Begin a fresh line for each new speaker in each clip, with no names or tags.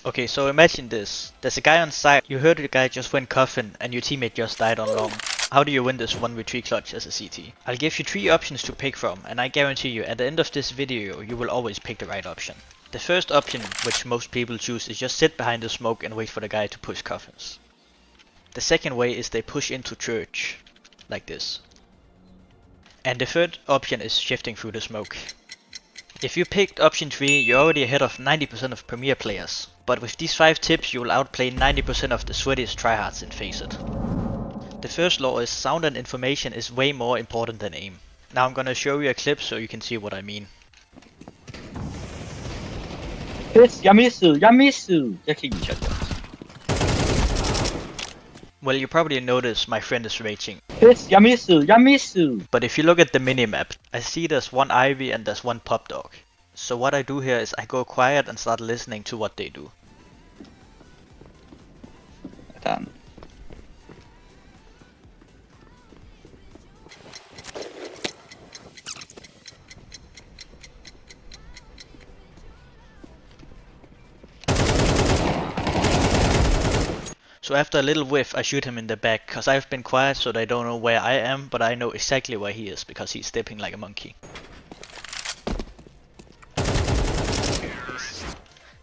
Okay, so imagine this. There's a guy on site, you heard the guy just went coffin and your teammate just died on long. How do you win this 1v3 clutch as a CT? I'll give you 3 options to pick from, and I guarantee you at the end of this video you will always pick the right option. The first option, which most people choose, is just sit behind the smoke and wait for the guy to push coffins. The second way is they push into church, like this. And the third option is shifting through the smoke. If you picked option 3, you're already ahead of 90% of Premier players. But with these 5 tips you will outplay 90% of the sweatiest tryhards in FACEIT. The first law is sound and information is way more important than aim. Now I'm gonna show you a clip so you can see what I mean.
Pis, jeg missede. Jeg kan ikke lide shotguns.
Well, you probably notice my friend is raging.
Pis, jeg missede.
But if you look at the minimap, I see there's one Ivy and there's one Pop Dog. So what I do here is I go quiet and start listening to what they do.
Done.
So after a little whiff I shoot him in the back, cause I've been quiet so they don't know where I am, but I know exactly where he is because he's stepping like a monkey.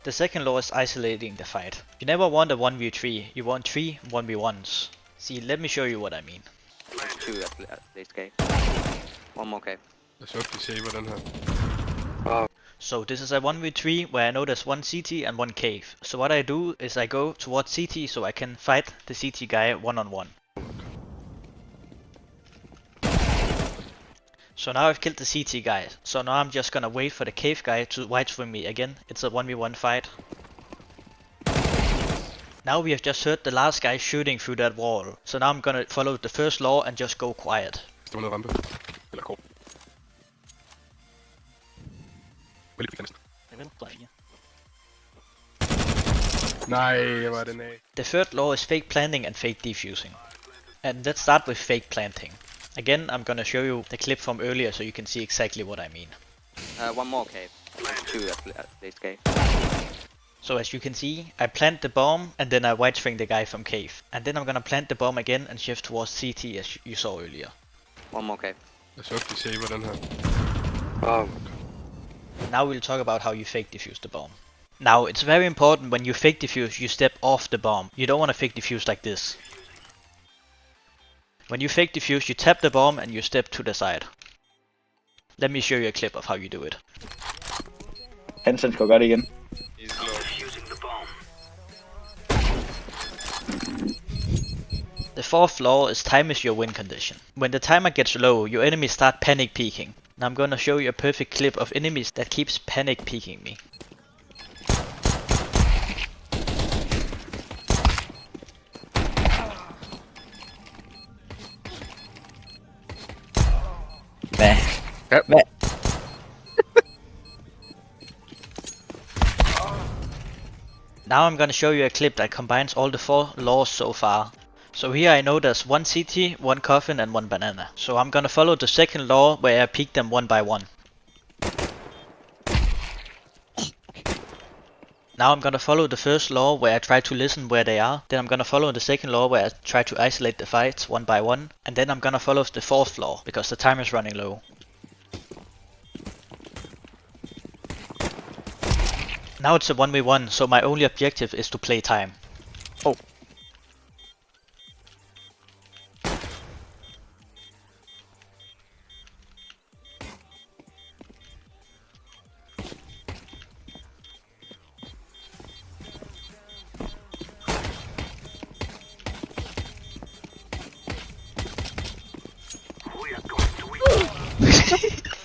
The second law is isolating the fight. You never want a 1v3, you want 3 1v1s. See, let me show you what I mean.
2 at least cave. One more cave.
Jeg så ikke se, hvordan her.
So this is a 1v3 where I know there's one CT and one cave. So what I do is I go towards CT so I can fight the CT guy one-on-one. So now I've killed the CT guy, so now I'm just gonna wait for the cave guy to white swing me again. It's a 1v1 fight. Now we have just heard the last guy shooting through that wall, so now I'm gonna follow the first law and just go quiet.
Der var noget rampe. Eller kort. Vel, det næsten. Nej, var den af.
The third law is fake planting and fake defusing. And let's start with fake planting. Again, I'm gonna show you the clip from earlier so you can see exactly what I mean.
One more cave. 2 at least cave.
So as you can see, I plant the bomb and then I white string the guy from cave. And then I'm gonna plant the bomb again and shift towards CT as you saw earlier.
One more cave.
Jeg så ikke se, hvordan her.
Now we'll talk about how you fake defuse the bomb. Now it's very important when you fake defuse you step off the bomb. You don't want to fake defuse like this. When you fake defuse you tap the bomb and you step to the side. Let me show you a clip of how you do it.
Hansen skal gøre det igen.
The fourth law is time is your win condition. When the timer gets low, your enemies start panic peeking. Now I'm gonna show you a perfect clip of enemies that keeps panic peeking me.
Hvad?
Now I'm gonna show you a clip that combines all the 4 laws so far. So here I know there's one CT, one coffin and one banana. So I'm gonna follow the second law where I peek them one by one. Now I'm gonna follow the first law where I try to listen where they are. Then I'm gonna follow the second law where I try to isolate the fights one by one. And then I'm gonna follow the fourth law because the time is running low. Now it's a 1v1, so my only objective is to play time. Oh.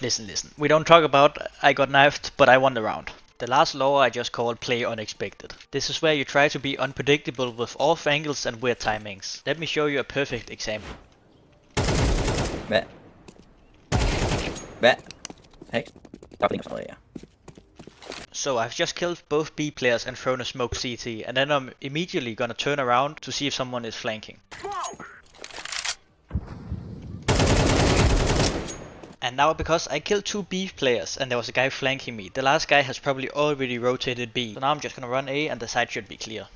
Listen. We don't talk about I got knifed, but I won the round. The last law I just called play unexpected. This is where you try to be unpredictable with off angles and weird timings. Let me show you a perfect example.
Hvad? Hey, der er sådan noget, ja.
So I've just killed both B players and thrown a smoke CT, and then I'm immediately gonna turn around to see if someone is flanking. And now because I killed 2 B players and there was a guy flanking me, the last guy has probably already rotated B. So now I'm just gonna run A and the side should be clear.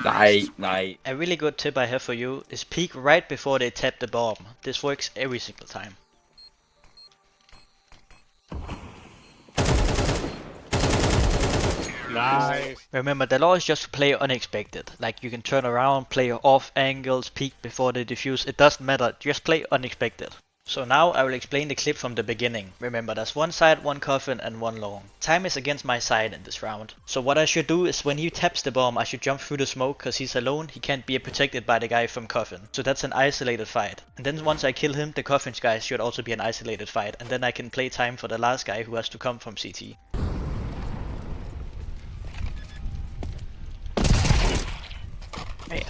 Nej.
A really good tip I have for you is peek right before they tap the bomb. This works every single time.
Nice.
Remember, the law is just to play unexpected. Like you can turn around, play off angles, peek before they defuse. It doesn't matter, just play unexpected. So now I will explain the clip from the beginning. Remember, there's one side, one coffin and one long. Time is against my side in this round. So what I should do is when he taps the bomb, I should jump through the smoke cause he's alone, he can't be protected by the guy from coffin. So that's an isolated fight. And then once I kill him, the coffin's guys should also be an isolated fight. And then I can play time for the last guy who has to come from CT. Ja.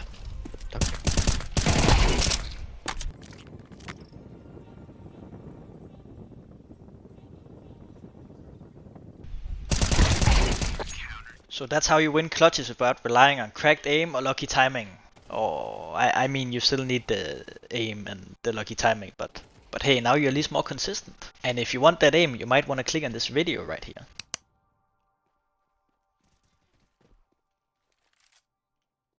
So that's how you win clutches without relying on cracked aim or lucky timing. Or I mean you still need the aim and the lucky timing, but hey, now you're at least more consistent. And if you want that aim, you might want to click on this video right here.